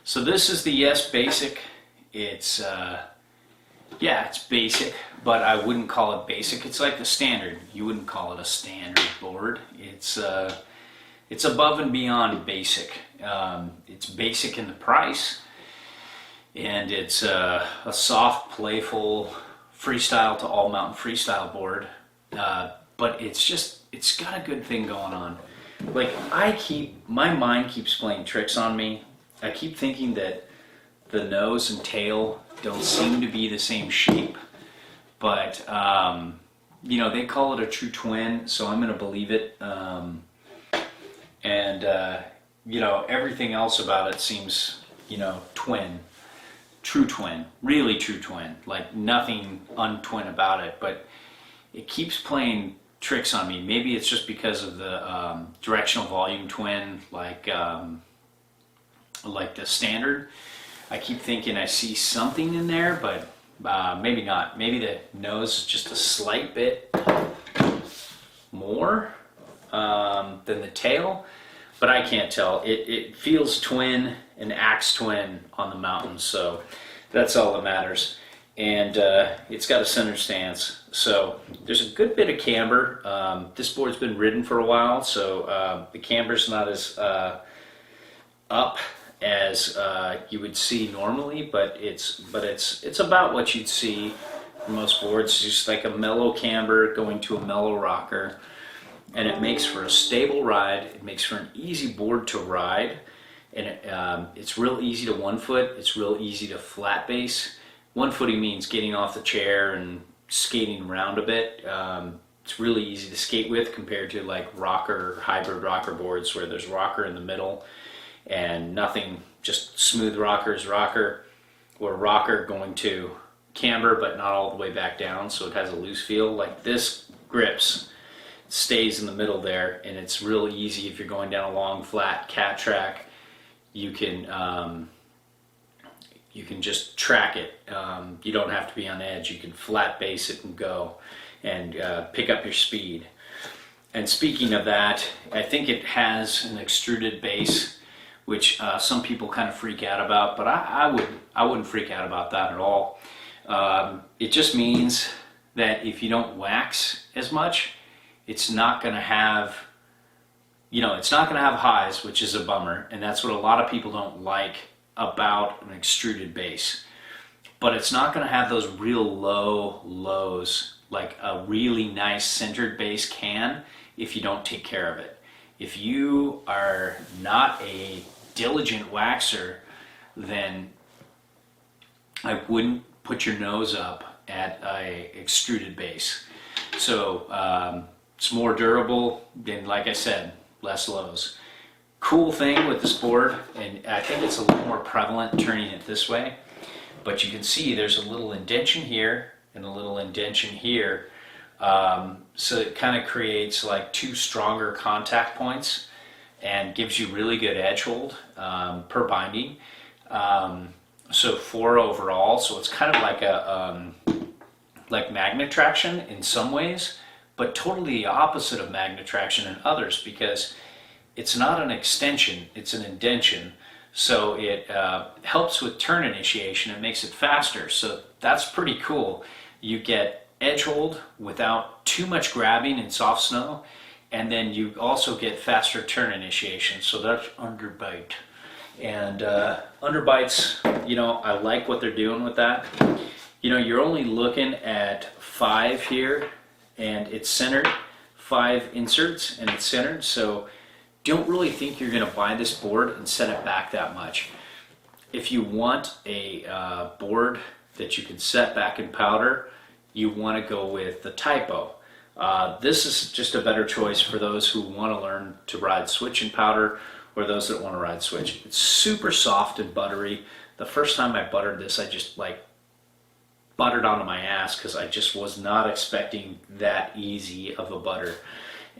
So this is the Yes Basic. It's yeah, it's basic, but I wouldn't call it basic. It's like the standard. You wouldn't call it a standard board. It's above and beyond basic. It's basic in the price, and it's a soft, playful, freestyle to all mountain freestyle board. But it's got a good thing going on. Like my mind keeps playing tricks on me. I keep thinking that the nose and tail don't seem to be the same shape, but they call it a true twin, so I'm going to believe it. Everything else about it seems, twin, true twin, really true twin, like nothing untwin about it, but it keeps playing tricks on me. Maybe it's just because of the directional volume twin, like the standard. I keep thinking I see something in there, but maybe not. Maybe the nose is just a slight bit more than the tail, but I can't tell. It feels twin and acts twin on the mountain, so that's all that matters. And it's got a center stance, so there's a good bit of camber. This board's been ridden for a while, so the camber's not as up as you would see normally, but it's about what you'd see for most boards. Just like a mellow camber going to a mellow rocker, and it makes for a stable ride. It makes for an easy board to ride, and it's real easy to one foot. It's real easy to flat base. One footing means getting off the chair and skating around a bit. It's really easy to skate with compared to like hybrid rocker boards where there's rocker in the middle and nothing, just smooth rocker, or rocker going to camber but not all the way back down, so it has a loose feel. Like this grips, stays in the middle there, and it's real easy if you're going down a long flat cat track. You can just track it. You don't have to be on edge. You can flat base it and go and pick up your speed. And speaking of that, I think it has an extruded base, which some people kind of freak out about, but I wouldn't freak out about that at all. It just means that if you don't wax as much, it's not going to have, it's not going to have highs, which is a bummer, and that's what a lot of people don't like about an extruded base. But it's not going to have those real low lows like a really nice centered base can if you don't take care of it. If you are not a diligent waxer, then I wouldn't put your nose up at a extruded base. So it's more durable, and like I said, less lows. Cool thing with this board, and I think it's a little more prevalent turning it this way, but you can see there's a little indentation here and a little indentation here, so it kind of creates like two stronger contact points and gives you really good edge hold per binding. So 4 overall, so it's kind of like a like magnet traction in some ways, but totally the opposite of magnet traction in others, because it's not an extension, it's an indentation. So it helps with turn initiation. It makes it faster. So that's pretty cool. You get edge hold without too much grabbing in soft snow, and then you also get faster turn initiation. So that's underbite. And underbites, I like what they're doing with that. You're only looking at 5 here, and it's centered. 5 inserts, and it's centered. So don't really think you're going to buy this board and set it back that much. If you want a board that you can set back in powder, you want to go with the Typo. This is just a better choice for those who want to learn to ride switch in powder, or those that want to ride switch. It's super soft and buttery. The first time I buttered this, I just buttered onto my ass because I just was not expecting that easy of a butter.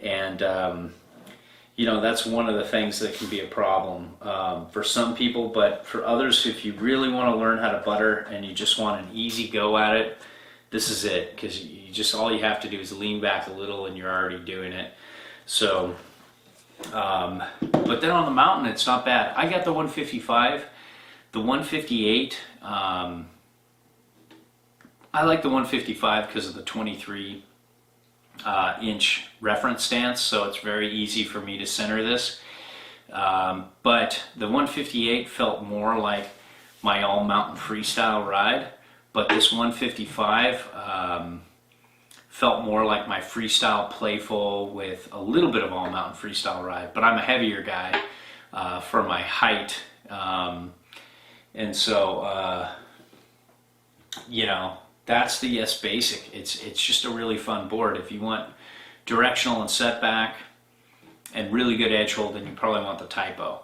And that's one of the things that can be a problem for some people, but for others, if you really want to learn how to butter and you just want an easy go at it, this is it, because all you have to do is lean back a little and you're already doing it. So, but then on the mountain, it's not bad. I got the 155. The 158, I like the 155 because of the 23 inch reference stance, so it's very easy for me to center this. But the 158 felt more like my all mountain freestyle ride, but this 155 felt more like my freestyle playful with a little bit of all mountain freestyle ride. But I'm a heavier guy for my height, and so you know, that's the Yes Basic. It's just a really fun board. If you want directional and setback and really good edge hold, then you probably want the Typo.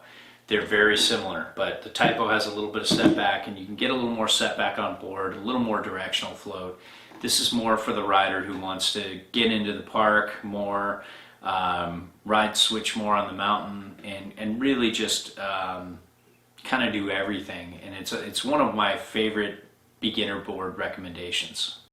They're very similar, but the Typo has a little bit of setback, and you can get a little more setback on board, a little more directional float. This is more for the rider who wants to get into the park more, ride switch more on the mountain, and really just kind of do everything. And it's one of my favorite beginner board recommendations.